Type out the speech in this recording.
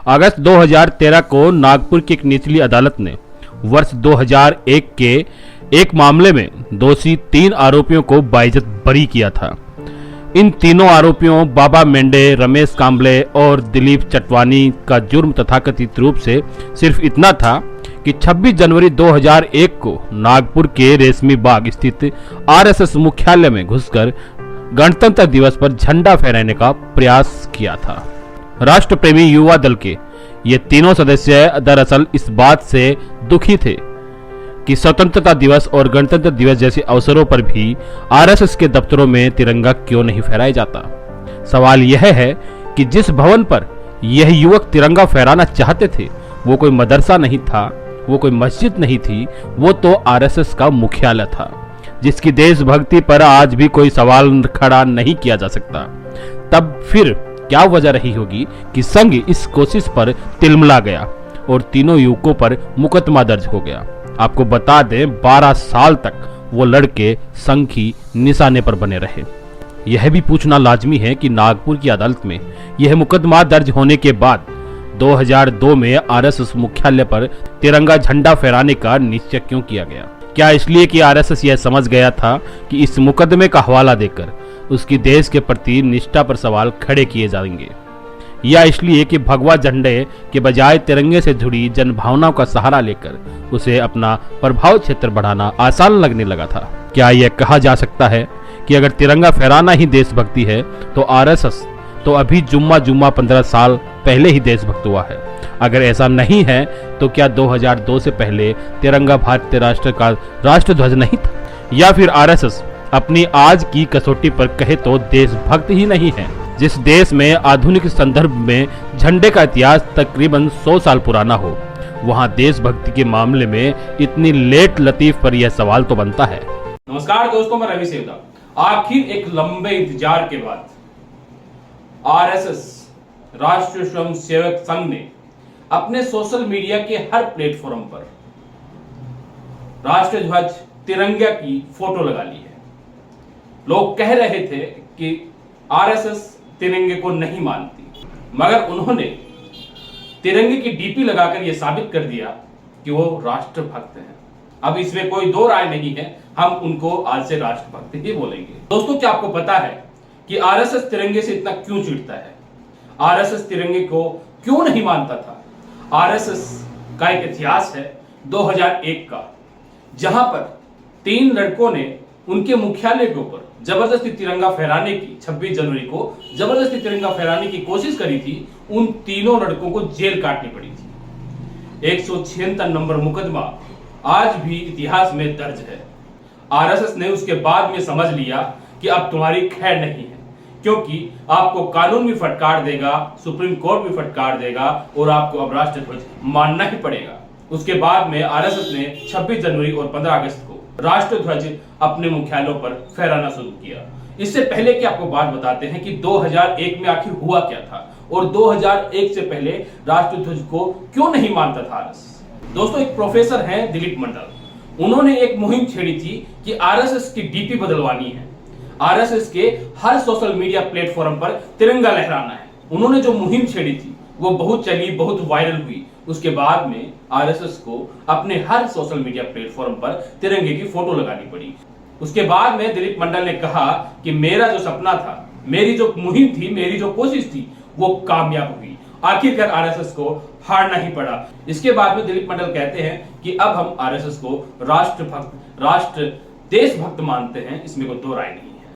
अगस्त 2013 को नागपुर की एक निचली अदालत ने वर्ष 2001 के एक मामले में दोषी 3 आरोपियों को बाइज्जत बरी किया था। इन तीनों आरोपियों बाबा मेंढे, रमेश कांबले और दिलीप चटवानी का जुर्म तथाकथित रूप से सिर्फ इतना था कि 26 जनवरी 2001 को नागपुर के रेशमी बाग स्थित आरएसएस मुख्यालय में घुसकर गणतंत्र दिवस पर झंडा फहराने का प्रयास किया था। राष्ट्र प्रेमी युवा दल के ये तीनों सदस्य दरअसल इस बात से दुखी थे कि स्वतंत्रता दिवस और गणतंत्र दिवस जैसे अवसरों पर भी आरएसएस के दफ्तरों में तिरंगा क्यों नहीं फहराया जाता। सवाल यह है कि जिस भवन पर यह युवक तिरंगा फहराना चाहते थे वो कोई मदरसा नहीं था, वो कोई मस्जिद नहीं थी, वो तो आरएसएस का मुख्यालय था, जिसकी देशभक्ति पर आज भी कोई सवाल खड़ा नहीं किया जा सकता। तब फिर क्या वजह रही होगी कि संघ इस कोशिश पर तिलमिला गया और तीनों युवकों पर मुकदमा दर्ज हो गया। आपको बता दें 12 साल तक वो लड़के संघ की निशाने पर बने रहे। यह भी पूछना लाजमी है कि नागपुर की अदालत में यह मुकदमा दर्ज होने के बाद 2002 में आरएसएस मुख्यालय पर तिरंगा झंडा फहराने का निश्चय क्यों किया गया? क्या इसलिए कि आरएसएस यह समझ गया था कि इस मुकदमे का हवाला देकर उसकी देश के प्रति निष्ठा पर सवाल खड़े किए जाएंगे, या इसलिए कि भगवा झंडे के बजाय तिरंगे से जुड़ी जनभावनाओं का सहारा लेकर उसे अपना प्रभाव क्षेत्र बढ़ाना आसान लगने लगा था? क्या यह कहा जा सकता है कि अगर तिरंगा फहराना ही देशभक्ति है तो आरएसएस तो अभी जुम्मा 15 साल पहले ही देशभक्त हुआ है? अगर ऐसा नहीं है तो क्या 2002 से पहले तिरंगा भारतीय राष्ट्र का राष्ट्रध्वज नहीं था? या फिर आरएसएस अपनी आज की कसौटी पर कहे तो देशभक्त ही नहीं है? जिस देश में आधुनिक संदर्भ में झंडे का इतिहास तकरीबन 100 साल पुराना हो, वहां देशभक्ति के मामले में इतनी लेट लतीफ पर यह सवाल तो बनता है। नमस्कार दोस्तों, मैं रवि सेवदा। आखिर एक लंबे इंतजार के बाद आरएसएस राष्ट्रीय स्वयं सेवक संघ ने अपने सोशल मीडिया के हर प्लेटफॉर्म पर राष्ट्रीय ध्वज तिरंगा की फोटो लगा ली है। लोग कह रहे थे कि आरएसएस तिरंगे को नहीं मानती, मगर उन्होंने तिरंगे की डीपी लगाकर यह साबित कर दिया कि वो राष्ट्रभक्त हैं। अब इसमें कोई दो राय नहीं है, हम उनको आज से राष्ट्रभक्त ही बोलेंगे। दोस्तों, क्या आपको पता है कि आरएसएस तिरंगे से इतना क्यों चिढ़ता है? आरएसएस तिरंगे को क्यों नहीं मानता था? आरएसएस का एक इतिहास है 2001 का, जहां पर 3 लड़कों ने उनके मुख्यालय के ऊपर जबरदस्ती तिरंगा फहराने की 26 जनवरी को जबरदस्ती तिरंगा फहराने की कोशिश करी थी। उन तीनों लड़कों को जेल काटनी पड़ी थी। 176 नंबर मुकदमा आज भी इतिहास में दर्ज है। आरएसएस ने उसके बाद में समझ लिया कि अब तुम्हारी खैर नहीं है, क्योंकि आपको कानून भी फटकार देगा, सुप्रीम कोर्ट भी फटकार देगा और आपको अब राष्ट्रध्वज मानना ही पड़ेगा। उसके बाद में आरएसएस ने 26 जनवरी और 15 अगस्त को राष्ट्रध्वज अपने मुख्यालयों पर फहराना शुरू किया। इससे पहले की आपको बात बताते हैं कि 2001 में आखिर हुआ क्या था और 2001 से पहले राष्ट्रध्वज को क्यों नहीं मानता था आरएसएस। दोस्तों, एक प्रोफेसर हैं दिलीप मंडल, उन्होंने एक मुहिम छेड़ी थी कि आरएसएस की डीपी बदलवानी है, आरएसएस के हर सोशल मीडिया प्लेटफॉर्म पर तिरंगा लहराना है। उन्होंने जो मुहिम छेड़ी थी वो बहुत चली, बहुत वायरल हुई। उसके बाद में आरएसएस को अपने हर सोशल मीडिया प्लेटफॉर्म पर तिरंगे की फोटो लगानी पड़ी। उसके बाद में दिलीप मंडल ने कहा कि मेरा जो सपना था, मेरी जो मुहिम थी, मेरी जो कोशिश थी, वो कामयाब हुई। आखिरकार आरएसएस को हारना ही पड़ा। इसके बाद में दिलीप मंडल कहते हैं कि अब हम आरएसएस को राष्ट्रभक्त, देशभक्त मानते हैं। इसमें कोई दो राय नहीं है।